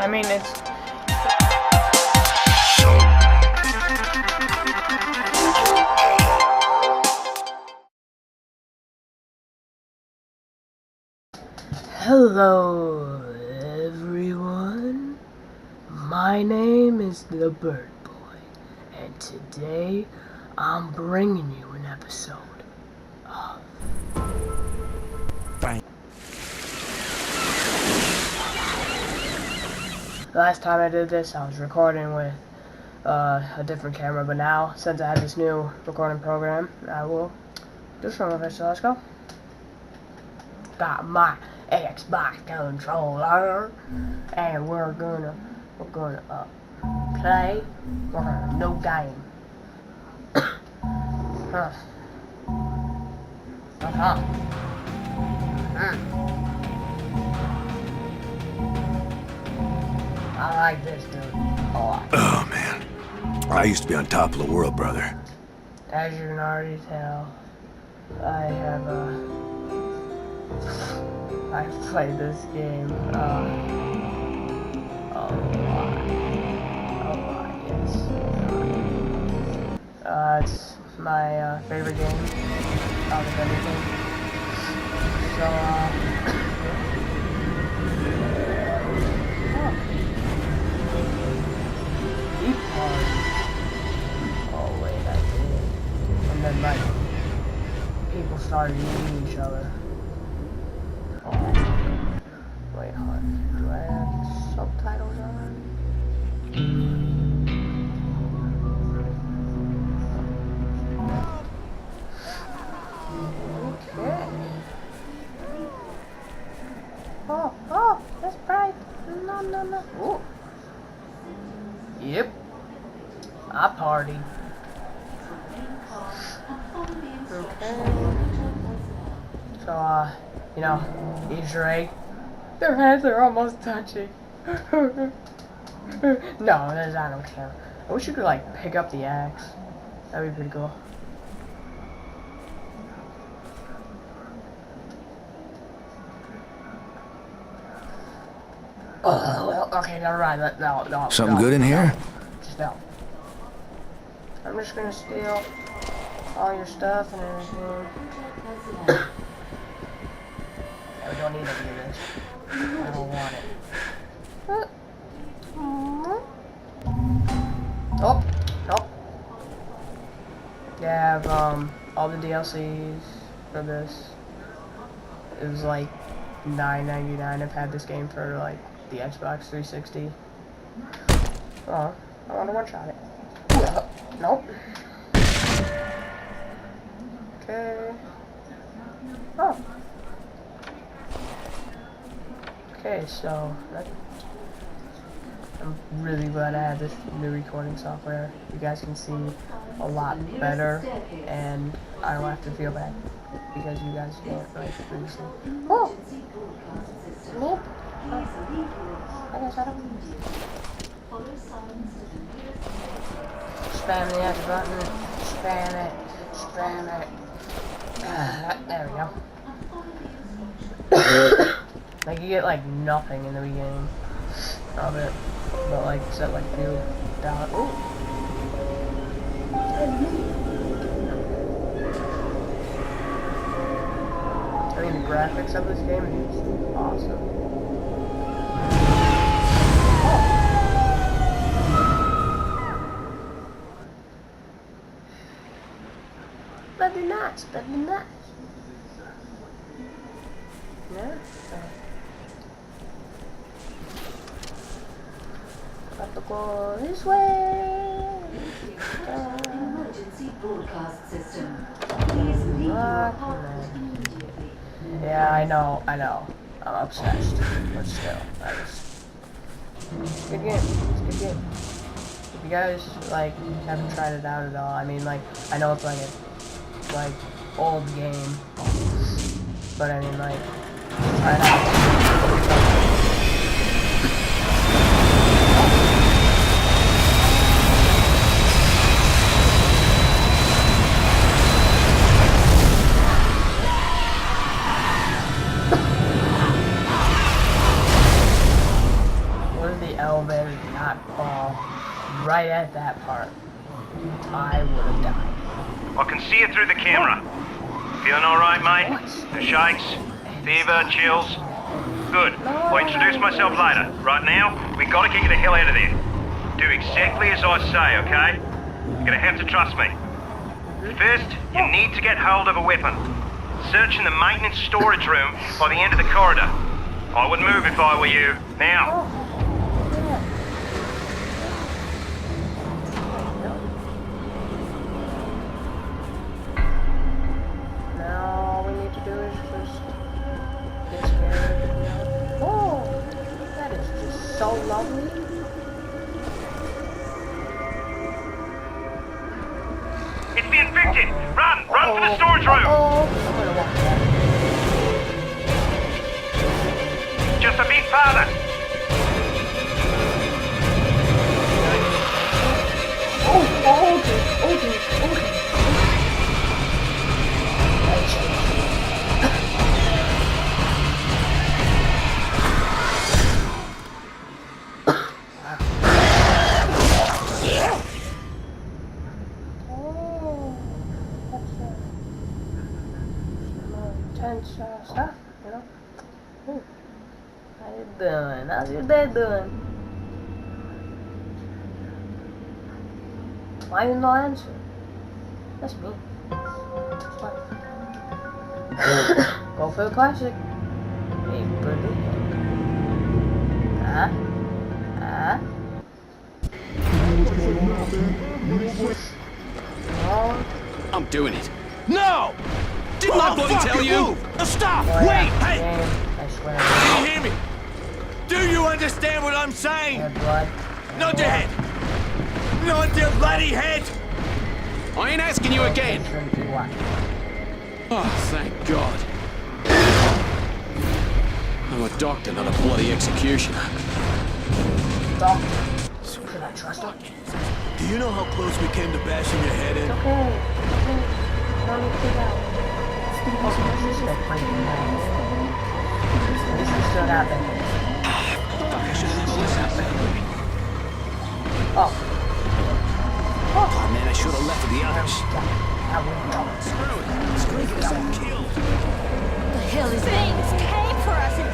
I mean, it's... Hello, everyone. My name is the Bird Boy, and today I'm bringing you an episode of... Last time I did this, I was recording with a different camera, but now, since I have this new recording program, I will do some of it. So let's go. Got my Xbox controller, and we're gonna play a new game. I like this dude a lot. Oh man, I used to be on top of the world, brother. As you can already tell, I've played this game a lot, yes. It's my favorite game out of anything. So, Deep Party. Oh wait, I did. And then like people started eating each other. Wait, hold on. Do I have subtitles on? Okay. Oh, that's bright. No. Ooh. Yep. I party. Okay. So, you know, Easter egg. Their heads are almost touching. No, I don't care. I wish you could, like, pick up the axe. That'd be pretty cool. Oh, well, okay, never mind. No. Something good in here? Just no. I'm just gonna steal all your stuff and everything. Yeah, we don't need to do this. I don't want it. Oh, nope. They have all the DLCs for this. It was like $9.99. I've had this game for like the Xbox 360. Oh, I want to one-shot it. Nope. Okay. Oh. Okay, so I'm really glad I have this new recording software. You guys can see a lot better, and I don't have to feel bad because you guys can't really see. Oh! Nope. I guess I don't. Spam the X button. Spam it. There we go. Like, you get, like, nothing in the beginning of it. But, like, set, like, few down. Ooh. I mean, the graphics of this game is awesome. That'd be nice. Yeah. Got to go this way. Emergency broadcast system. Please leave your apartment immediately. Yeah, I know. I'm obsessed. But still, it's a good game. If you guys, like, haven't tried it out at all, I mean, like, I know it's like a old game, but I mean, like, try it out. right at that part, I would have died. I can see you through the camera. Feeling alright, mate? The shakes? Fever? Chills? Good. I'll introduce myself later. Right now, we gotta get you the hell out of there. Do exactly as I say, okay? You're gonna have to trust me. First, you need to get hold of a weapon. Search in the maintenance storage room by the end of the corridor. I would move if I were you. Now. Now all we need to do is just get scared. Oh, that is just so lovely. It's the infected! Run! Run for the storage room! I'm gonna walk down. Just a bit farther. Okay. Intense stuff, you know. How you doing? How's your day doing? Why you no answer? That's me. What? Go for the classic. Hey, buddy. Oh. I'm doing it. No! Didn't I bloody tell you? Now stop! Oh, Wait! yeah. Hey! Damn, I swear. Do you hear me? Do you understand what I'm saying? Red blood. Nod your head! Nod your bloody head! I ain't asking you again. What? Oh, thank God. I'm a doctor, not a bloody executioner. Doctor. Should I trust him? Do you know how close we came to bashing your head in? Okay. I don't need to get out. This is still happening. Oh. Oh, man, I should have left with the others. I wouldn't know. The hell is things came for us and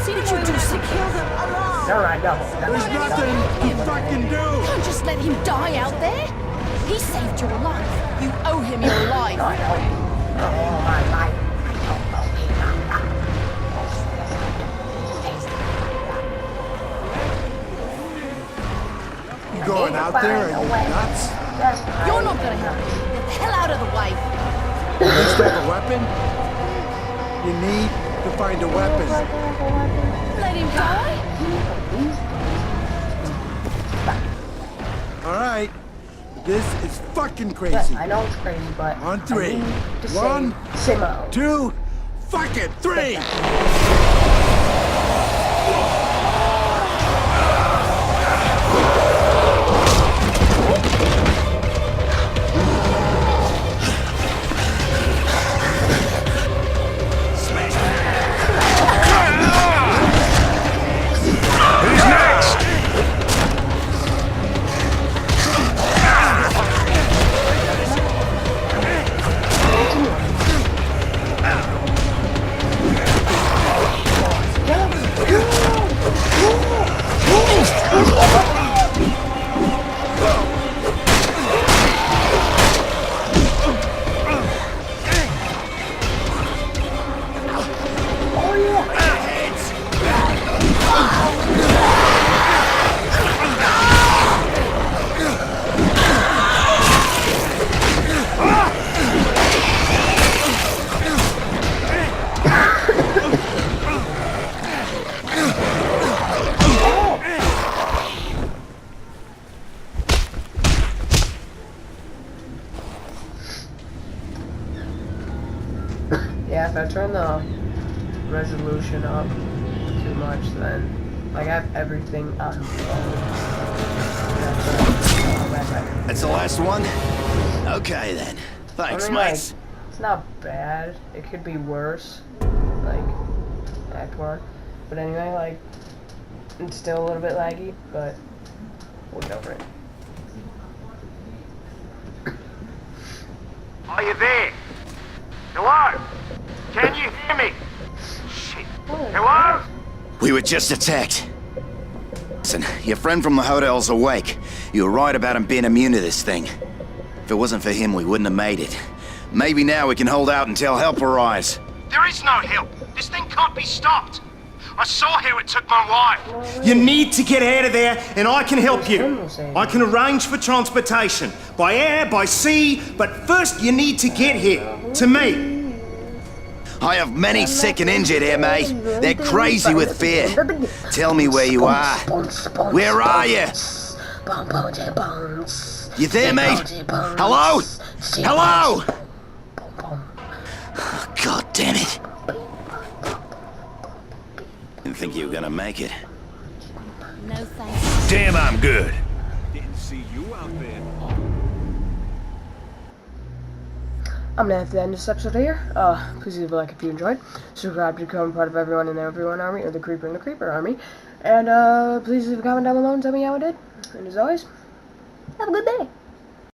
see what you do to kill them alive. No, I don't. There's nothing you fucking do! Don't just let him die out there. He saved your life. You owe him your life. No, I don't. Oh, my life. You going out there and you nuts? You're not gonna help me. Get the hell out of the way. You still have a weapon? You need to find a weapon. Let him die. Alright. This is fucking Yes, crazy. I know it's crazy, but On three. I need to One, save Simo. 2, fucking 3! Yeah, if I turn the resolution up too much, then like I have everything on. That's the last one? Okay, then. Thanks, I mean, like, mates. it's not bad. It could be worse. Like, Act 1. But anyway, like, it's still a little bit laggy, but we'll get over it. Are you there? Hello? Can you hear me? Shit. Hello? We were just attacked. Listen, your friend from the hotel's awake. You were right about him being immune to this thing. If it wasn't for him, we wouldn't have made it. Maybe now we can hold out until help arrives. There is no help. This thing can't be stopped. I saw how it took my wife. You need to get out of there, and I can help you. I can arrange for transportation, by air, by sea, but first you need to get here, to me. I have many sick and injured here, mate. They're crazy with fear. Tell me where you are. Where are you? You there, mate? Hello? Hello? Oh, God damn it. Didn't think you were gonna make it. No thanks. Damn, I'm good. Didn't see you out there. I'm gonna have to end this episode here. Please leave a like if you enjoyed. Subscribe to become part of Everyone in the Everyone Army, or the Creeper in the Creeper Army. And please leave a comment down below and tell me how it did. And as always, have a good day.